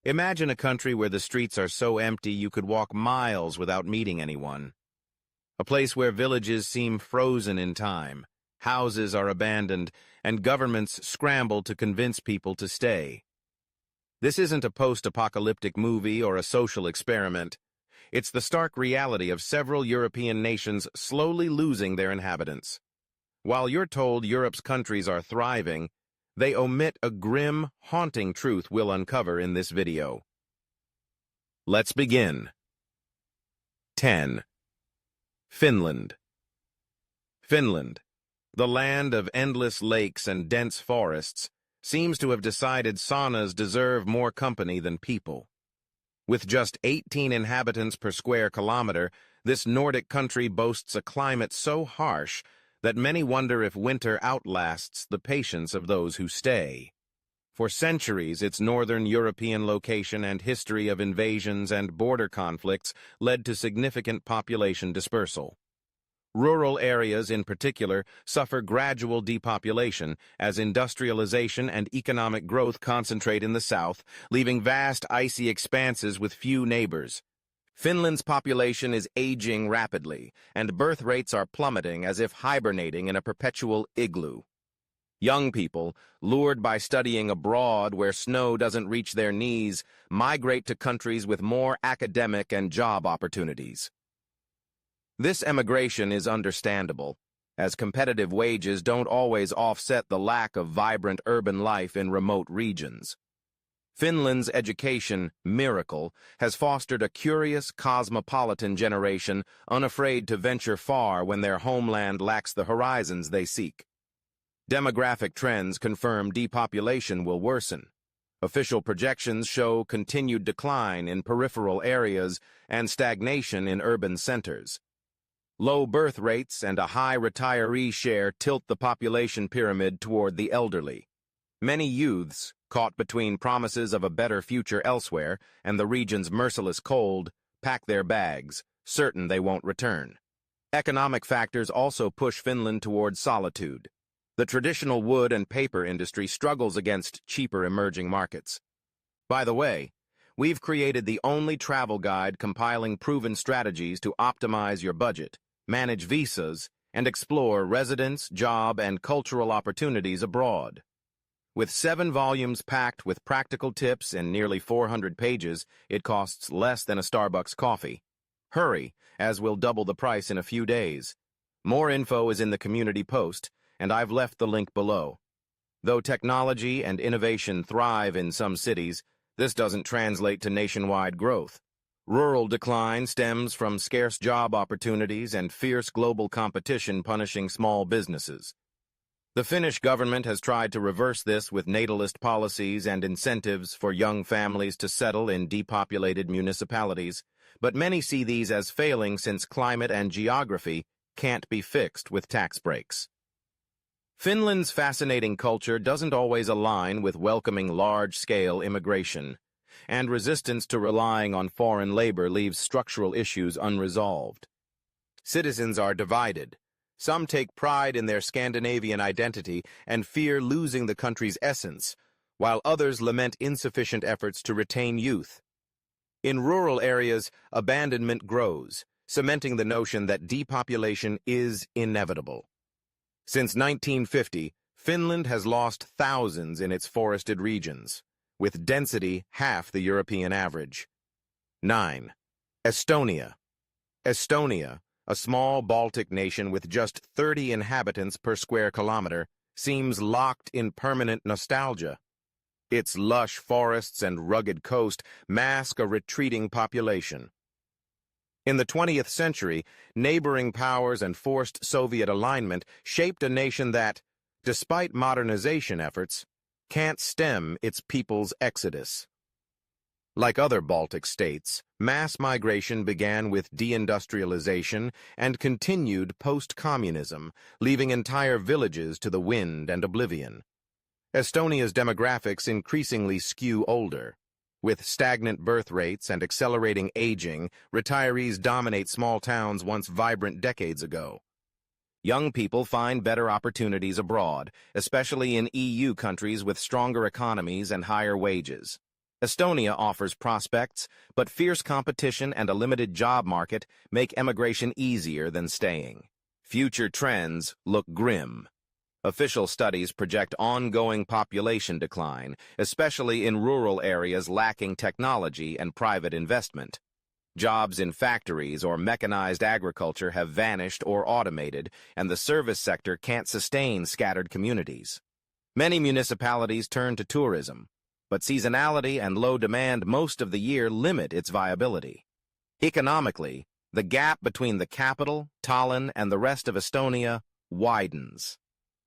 Imagine a country where the streets are so empty you could walk miles without meeting anyone. A place where villages seem frozen in time, houses are abandoned, and governments scramble to convince people to stay. This isn't a post-apocalyptic movie or a social experiment. It's the stark reality of several European nations slowly losing their inhabitants. While you're told Europe's countries are thriving, they omit a grim, haunting truth we'll uncover in this video. Let's begin. 10. Finland. Finland, the land of endless lakes and dense forests, seems to have decided saunas deserve more company than people. With just 18 inhabitants per square kilometer, this Nordic country boasts a climate so harsh that many wonder if winter outlasts the patience of those who stay. For centuries, its northern European location and history of invasions and border conflicts led to significant population dispersal. Rural areas, in particular, suffer gradual depopulation as industrialization and economic growth concentrate in the south, leaving vast icy expanses with few neighbors. Finland's population is aging rapidly, and birth rates are plummeting as if hibernating in a perpetual igloo. Young people, lured by studying abroad where snow doesn't reach their knees, migrate to countries with more academic and job opportunities. This emigration is understandable, as competitive wages don't always offset the lack of vibrant urban life in remote regions. Finland's education miracle has fostered a curious, cosmopolitan generation unafraid to venture far when their homeland lacks the horizons they seek. Demographic trends confirm depopulation will worsen. Official projections show continued decline in peripheral areas and stagnation in urban centers. Low birth rates and a high retiree share tilt the population pyramid toward the elderly. Many youths, caught between promises of a better future elsewhere and the region's merciless cold, pack their bags, certain they won't return. Economic factors also push Finland toward solitude. The traditional wood and paper industry struggles against cheaper emerging markets. By the way, we've created the only travel guide compiling proven strategies to optimize your budget, manage visas, and explore residence, job, and cultural opportunities abroad. With 7 volumes packed with practical tips and nearly 400 pages, it costs less than a Starbucks coffee. Hurry, as we'll double the price in a few days. More info is in the community post, and I've left the link below. Though technology and innovation thrive in some cities, this doesn't translate to nationwide growth. Rural decline stems from scarce job opportunities and fierce global competition punishing small businesses. The Finnish government has tried to reverse this with natalist policies and incentives for young families to settle in depopulated municipalities, but many see these as failing since climate and geography can't be fixed with tax breaks. Finland's fascinating culture doesn't always align with welcoming large-scale immigration, and resistance to relying on foreign labor leaves structural issues unresolved. Citizens are divided. Some take pride in their Scandinavian identity and fear losing the country's essence, while others lament insufficient efforts to retain youth. In rural areas, abandonment grows, cementing the notion that depopulation is inevitable. Since 1950, Finland has lost thousands in its forested regions, with density half the European average. 9. Estonia. Estonia, a small Baltic nation with just 30 inhabitants per square kilometer, seems locked in permanent nostalgia. Its lush forests and rugged coast mask a retreating population. In the 20th century, neighboring powers and forced Soviet alignment shaped a nation that, despite modernization efforts, can't stem its people's exodus. Like other Baltic states, mass migration began with deindustrialization and continued post-communism, leaving entire villages to the wind and oblivion. Estonia's demographics increasingly skew older. With stagnant birth rates and accelerating aging, retirees dominate small towns once vibrant decades ago. Young people find better opportunities abroad, especially in EU countries with stronger economies and higher wages. Estonia offers prospects, but fierce competition and a limited job market make emigration easier than staying. Future trends look grim. Official studies project ongoing population decline, especially in rural areas lacking technology and private investment. Jobs in factories or mechanized agriculture have vanished or automated, and the service sector can't sustain scattered communities. Many municipalities turn to tourism, but seasonality and low demand most of the year limit its viability. Economically, the gap between the capital, Tallinn, and the rest of Estonia widens.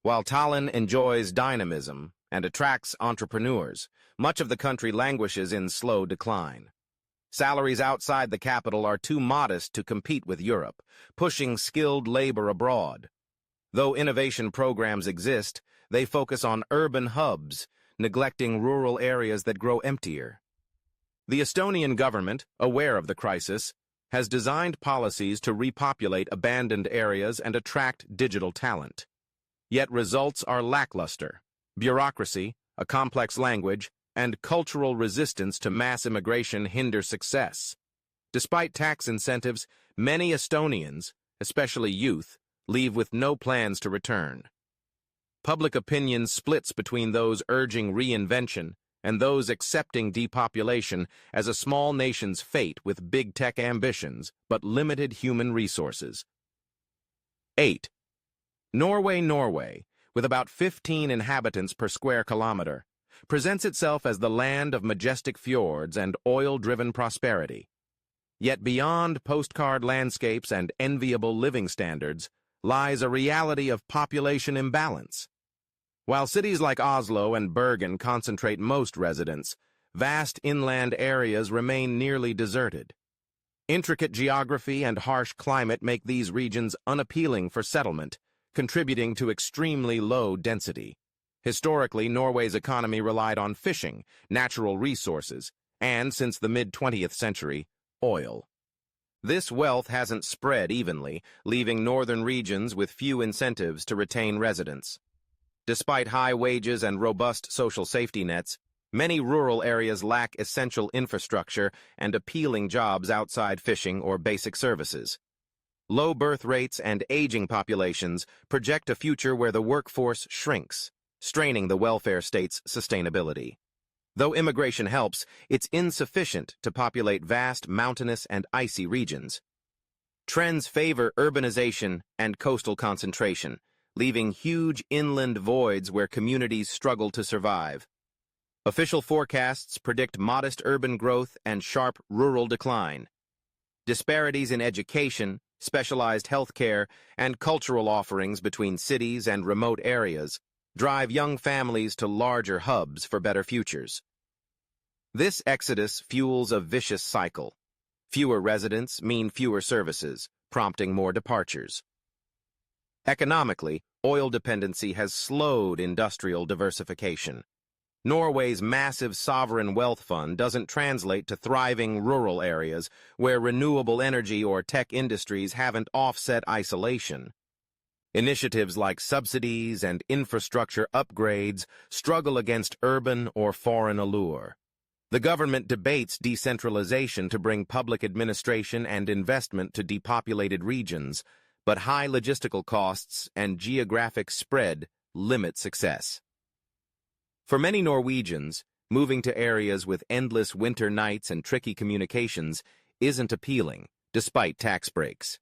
While Tallinn enjoys dynamism and attracts entrepreneurs, much of the country languishes in slow decline. Salaries outside the capital are too modest to compete with Europe, pushing skilled labor abroad. Though innovation programs exist, they focus on urban hubs, neglecting rural areas that grow emptier. The Estonian government, aware of the crisis, has designed policies to repopulate abandoned areas and attract digital talent. Yet results are lackluster. Bureaucracy, a complex language, and cultural resistance to mass immigration hinder success. Despite tax incentives, many Estonians, especially youth, leave with no plans to return. Public opinion splits between those urging reinvention and those accepting depopulation as a small nation's fate with big tech ambitions but limited human resources. 8. Norway, with about 15 inhabitants per square kilometer, presents itself as the land of majestic fjords and oil-driven prosperity. Yet beyond postcard landscapes and enviable living standards lies a reality of population imbalance. While cities like Oslo and Bergen concentrate most residents, vast inland areas remain nearly deserted. Intricate geography and harsh climate make these regions unappealing for settlement, contributing to extremely low density. Historically, Norway's economy relied on fishing, natural resources, and, since the mid-20th century, oil. This wealth hasn't spread evenly, leaving northern regions with few incentives to retain residents. Despite high wages and robust social safety nets, many rural areas lack essential infrastructure and appealing jobs outside fishing or basic services. Low birth rates and aging populations project a future where the workforce shrinks, straining the welfare state's sustainability. Though immigration helps, it's insufficient to populate vast mountainous and icy regions. Trends favor urbanization and coastal concentration, leaving huge inland voids where communities struggle to survive. Official forecasts predict modest urban growth and sharp rural decline. Disparities in education, specialized healthcare, and cultural offerings between cities and remote areas drive young families to larger hubs for better futures. This exodus fuels a vicious cycle. Fewer residents mean fewer services, prompting more departures. Economically, oil dependency has slowed industrial diversification. Norway's massive sovereign wealth fund doesn't translate to thriving rural areas where renewable energy or tech industries haven't offset isolation. Initiatives like subsidies and infrastructure upgrades struggle against urban or foreign allure. The government debates decentralization to bring public administration and investment to depopulated regions, but high logistical costs and geographic spread limit success. For many Norwegians, moving to areas with endless winter nights and tricky communications isn't appealing, despite tax breaks.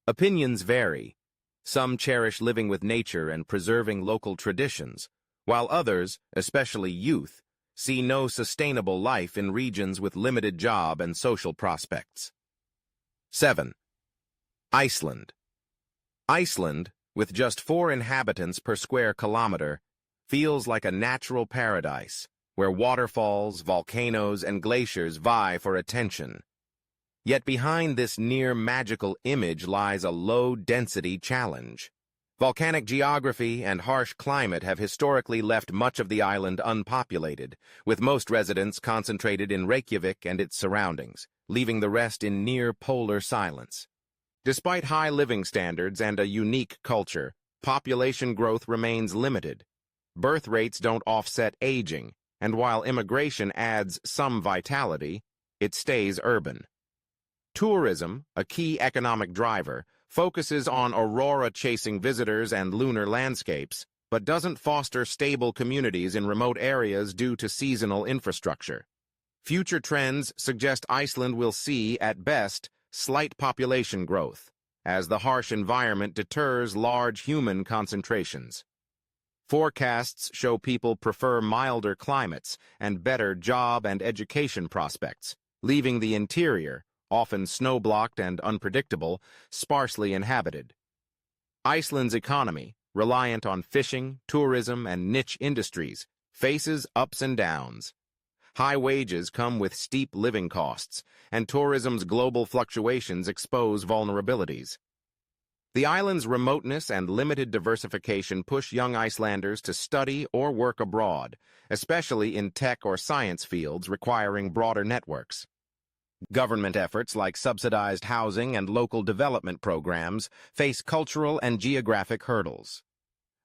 Opinions vary. Some cherish living with nature and preserving local traditions, while others, especially youth, see no sustainable life in regions with limited job and social prospects. 7. Iceland. Iceland, with just 4 inhabitants per square kilometer, feels like a natural paradise, where waterfalls, volcanoes, and glaciers vie for attention. Yet behind this near-magical image lies a low-density challenge. Volcanic geography and harsh climate have historically left much of the island unpopulated, with most residents concentrated in Reykjavik and its surroundings, leaving the rest in near-polar silence. Despite high living standards and a unique culture, population growth remains limited. Birth rates don't offset aging, and while immigration adds some vitality, it stays urban. Tourism, a key economic driver, focuses on aurora-chasing visitors and lunar landscapes, but doesn't foster stable communities in remote areas due to seasonal infrastructure. Future trends suggest Iceland will see, at best, slight population growth, as the harsh environment deters large human concentrations. Forecasts show people prefer milder climates and better job and education prospects, leaving the interior, often snow-blocked and unpredictable, sparsely inhabited. Iceland's economy, reliant on fishing, tourism, and niche industries, faces ups and downs. High wages come with steep living costs, and tourism's global fluctuations expose vulnerabilities. The island's remoteness and limited diversification push young Icelanders to study or work abroad, especially in tech or science fields requiring broader networks. Government efforts like subsidized housing and local development programs face cultural and geographic hurdles.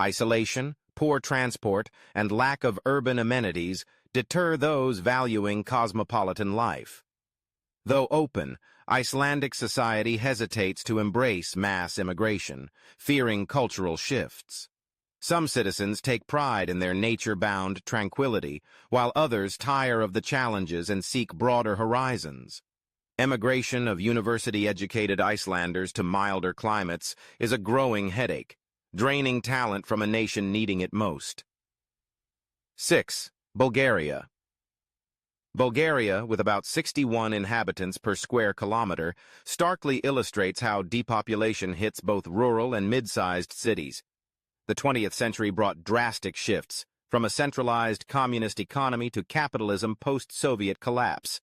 Isolation, poor transport, and lack of urban amenities deter those valuing cosmopolitan life. Though open, Icelandic society hesitates to embrace mass immigration, fearing cultural shifts. Some citizens take pride in their nature-bound tranquility, while others tire of the challenges and seek broader horizons. Emigration of university-educated Icelanders to milder climates is a growing headache, draining talent from a nation needing it most. 6. Bulgaria. Bulgaria, with about 61 inhabitants per square kilometer, starkly illustrates how depopulation hits both rural and mid-sized cities. The 20th century brought drastic shifts, from a centralized communist economy to capitalism post-Soviet collapse.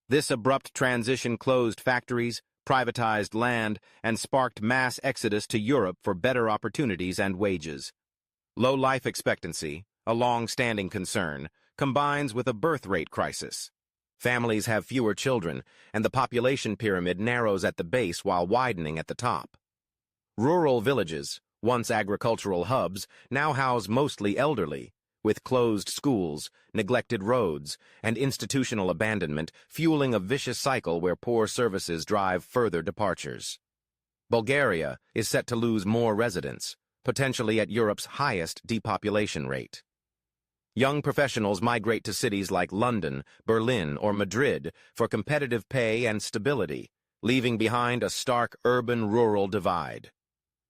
This abrupt transition closed factories, privatized land, and sparked mass exodus to Europe for better opportunities and wages. Low life expectancy, a long-standing concern, combines with a birth rate crisis. Families have fewer children, and the population pyramid narrows at the base while widening at the top. Rural villages, once agricultural hubs, now house mostly elderly, with closed schools, neglected roads, and institutional abandonment fueling a vicious cycle where poor services drive further departures. Bulgaria is set to lose more residents, potentially at Europe's highest depopulation rate. Young professionals migrate to cities like London, Berlin, or Madrid for competitive pay and stability, leaving behind a stark urban-rural divide.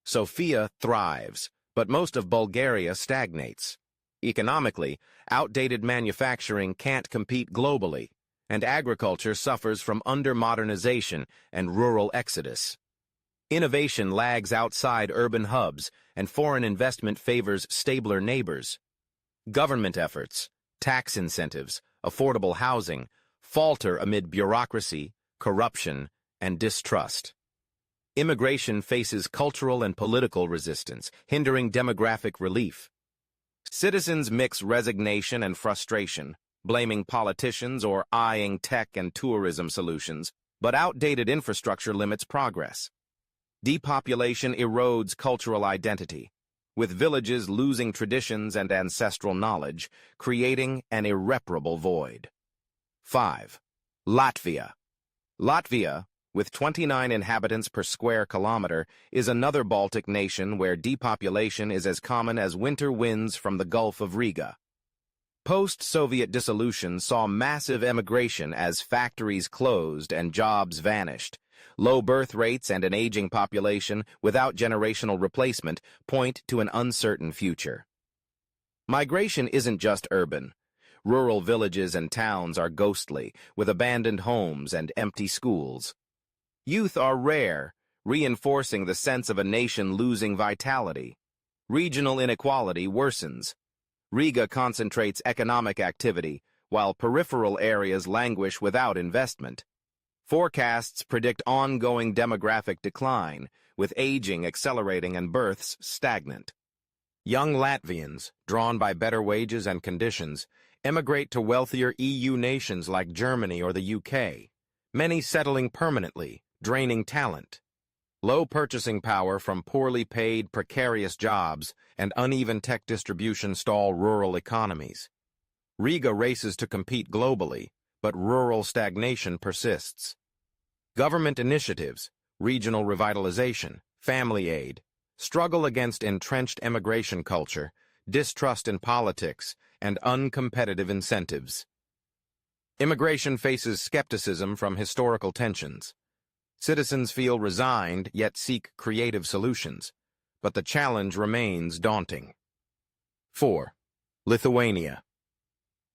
Sofia thrives, but most of Bulgaria stagnates. Economically, outdated manufacturing can't compete globally, and agriculture suffers from under-modernization and rural exodus. Innovation lags outside urban hubs, and foreign investment favors stabler neighbors. Government efforts, tax incentives, affordable housing, falter amid bureaucracy, corruption, and distrust. Immigration faces cultural and political resistance, hindering demographic relief. Citizens mix resignation and frustration, blaming politicians or eyeing tech and tourism solutions, but outdated infrastructure limits progress. Depopulation erodes cultural identity, with villages losing traditions and ancestral knowledge, creating an irreparable void. 5. Latvia. Latvia, with 29 inhabitants per square kilometer, is another Baltic nation where depopulation is as common as winter winds from the Gulf of Riga. Post-Soviet dissolution saw massive emigration as factories closed and jobs vanished. Low birth rates and an aging population without generational replacement point to an uncertain future. Migration isn't just urban. Rural villages and towns are ghostly, with abandoned homes and empty schools. Youth are rare, reinforcing the sense of a nation losing vitality. Regional inequality worsens. Riga concentrates economic activity, while peripheral areas languish without investment. Forecasts predict ongoing demographic decline, with aging accelerating and births stagnant. Young Latvians, drawn by better wages and conditions, emigrate to wealthier EU nations like Germany or the UK, many settling permanently, draining talent. Low purchasing power from poorly paid, precarious jobs and uneven tech distribution stall rural economies. Riga races to compete globally, but rural stagnation persists. Government initiatives, regional revitalization, family aid, struggle against entrenched emigration culture, distrust in politics, and uncompetitive incentives. Immigration faces skepticism from historical tensions. Citizens feel resigned yet seek creative solutions, but the challenge remains daunting. 4. Lithuania.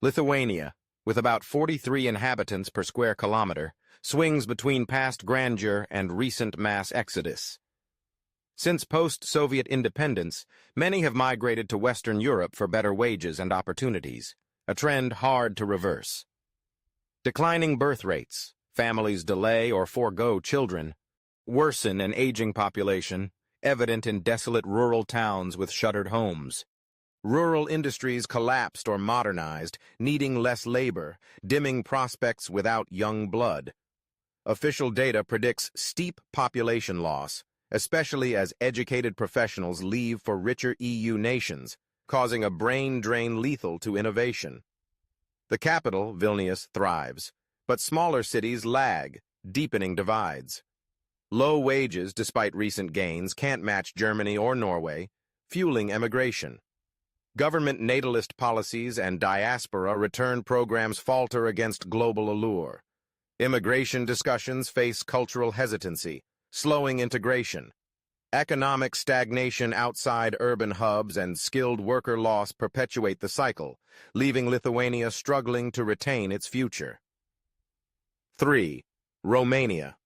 Lithuania, with about 43 inhabitants per square kilometer, swings between past grandeur and recent mass exodus. Since post-Soviet independence, many have migrated to Western Europe for better wages and opportunities, a trend hard to reverse. Declining birth rates, families delay or forego children, worsen an aging population, evident in desolate rural towns with shuttered homes. Rural industries collapsed or modernized, needing less labor, dimming prospects without young blood. Official data predicts steep population loss, especially as educated professionals leave for richer EU nations, causing a brain drain lethal to innovation. The capital, Vilnius, thrives, but smaller cities lag, deepening divides. Low wages, despite recent gains, can't match Germany or Norway, fueling emigration. Government natalist policies and diaspora return programs falter against global allure. Immigration discussions face cultural hesitancy, slowing integration. Economic stagnation outside urban hubs and skilled worker loss perpetuate the cycle, leaving Lithuania struggling to retain its future. 3. Romania.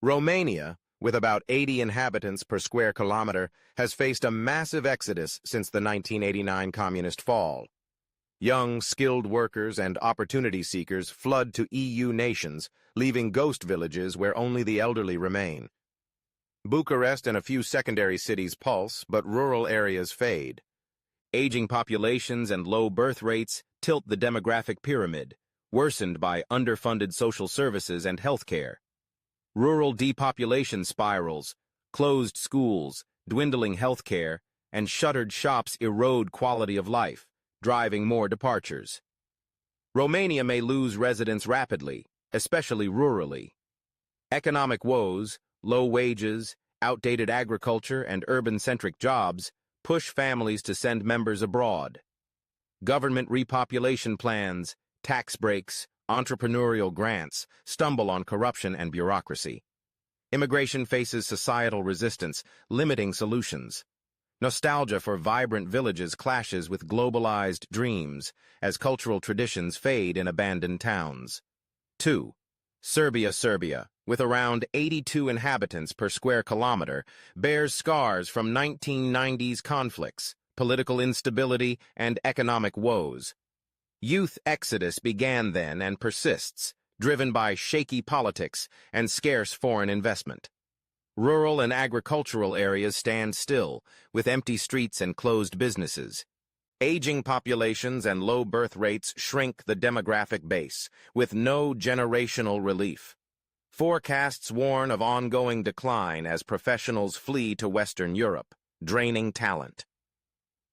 Romania, with about 80 inhabitants per square kilometer, has faced a massive exodus since the 1989 communist fall. Young, skilled workers and opportunity seekers flood to EU nations, leaving ghost villages where only the elderly remain. Bucharest and a few secondary cities pulse, but rural areas fade. Aging populations and low birth rates tilt the demographic pyramid, worsened by underfunded social services and healthcare. Rural depopulation spirals, closed schools, dwindling healthcare, and shuttered shops erode quality of life, driving more departures. Romania may lose residents rapidly, especially rurally. Economic woes, low wages, outdated agriculture, and urban-centric jobs push families to send members abroad. Government repopulation plans, tax breaks, entrepreneurial grants stumble on corruption and bureaucracy. Immigration faces societal resistance, limiting solutions. Nostalgia for vibrant villages clashes with globalized dreams as cultural traditions fade in abandoned towns. 2. Serbia, with around 82 inhabitants per square kilometer, bears scars from 1990s conflicts, political instability, and economic woes. Youth exodus began then and persists, driven by shaky politics and scarce foreign investment. Rural and agricultural areas stand still, with empty streets and closed businesses. Aging populations and low birth rates shrink the demographic base, with no generational relief. Forecasts warn of ongoing decline as professionals flee to Western Europe, draining talent.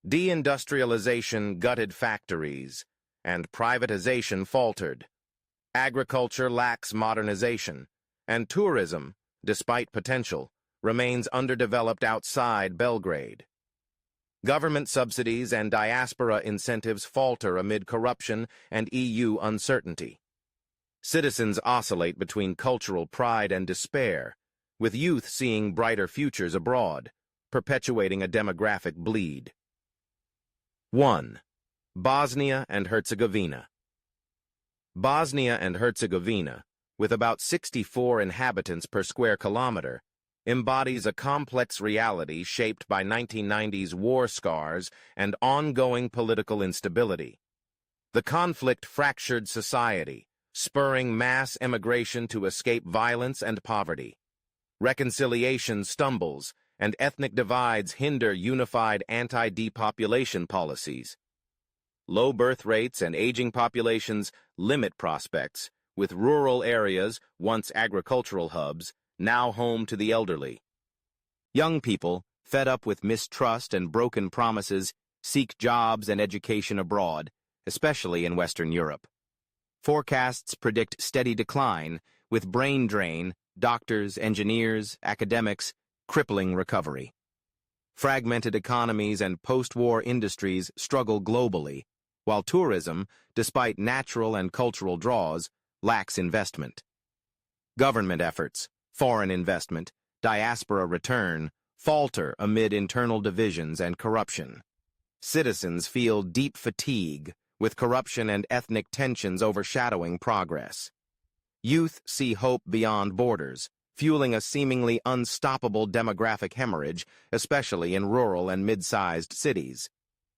Deindustrialization gutted factories, and privatization faltered. Agriculture lacks modernization, and tourism, despite potential, remains underdeveloped outside Belgrade. Government subsidies and diaspora incentives falter amid corruption and EU uncertainty. Citizens oscillate between cultural pride and despair, with youth seeing brighter futures abroad, perpetuating a demographic bleed. 1. Bosnia and Herzegovina. Bosnia and Herzegovina, with about 64 inhabitants per square kilometer, embodies a complex reality shaped by 1990s war scars and ongoing political instability. The conflict fractured society, spurring mass emigration to escape violence and poverty. Reconciliation stumbles, and ethnic divides hinder unified anti-depopulation policies. Low birth rates and aging populations limit prospects, with rural areas, once agricultural hubs, now home to the elderly. Young people, fed up with mistrust and broken promises, seek jobs and education abroad, especially in Western Europe. Forecasts predict steady decline, with brain drain, doctors, engineers, academics, crippling recovery. Fragmented economies and post-war industries struggle globally, while tourism, despite natural and cultural draws, lacks investment. Government efforts, foreign investment, diaspora return, falter amid internal divisions and corruption. Citizens feel deep fatigue, with corruption and ethnic tensions overshadowing progress. Youth see hope beyond borders, fueling a seemingly unstoppable demographic hemorrhage, especially in rural and mid-sized cities.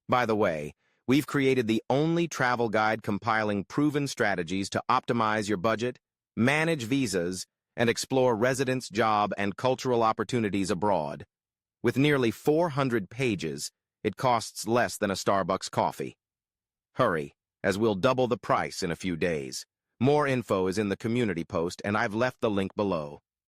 By the way, we've created the only travel guide compiling proven strategies to optimize your budget, manage visas, and explore residence, job, and cultural opportunities abroad. With nearly 400 pages, it costs less than a Starbucks coffee. Hurry, as we'll double the price in a few days. More info is in the community post, and I've left the link below.